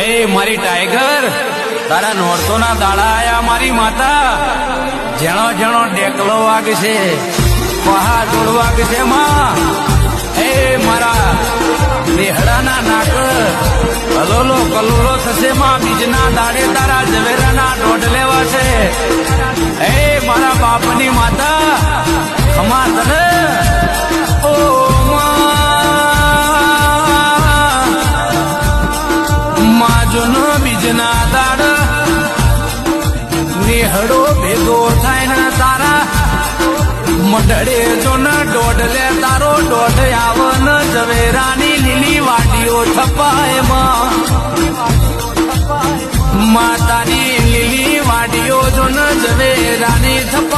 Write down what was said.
એ મારી ટાઈગર, તારા નોરતોના દાડા આયા મારી માતા. જેણો જેણો ડેકલો વાગશે, પહા જોડ વાગશે માં. એ મારા દેહડાના નાક કલોલો કલોલો થશે માં. બીજના દાડે તારા ઝવેરાના દોઢ લેવા છે. એ મારા બાપની માતા ખમા તને. ઓ માજનો બીજના દાડ નેહડો ભેગો થાય ને તારા મઢડે જો ન દોઢ લે તારો દોઢ આવન ઝવેરાની લીલી વાડીઓ છપાય માં. માતાની લીલી વાડીઓ જો ન ઝવેરાની છપાય.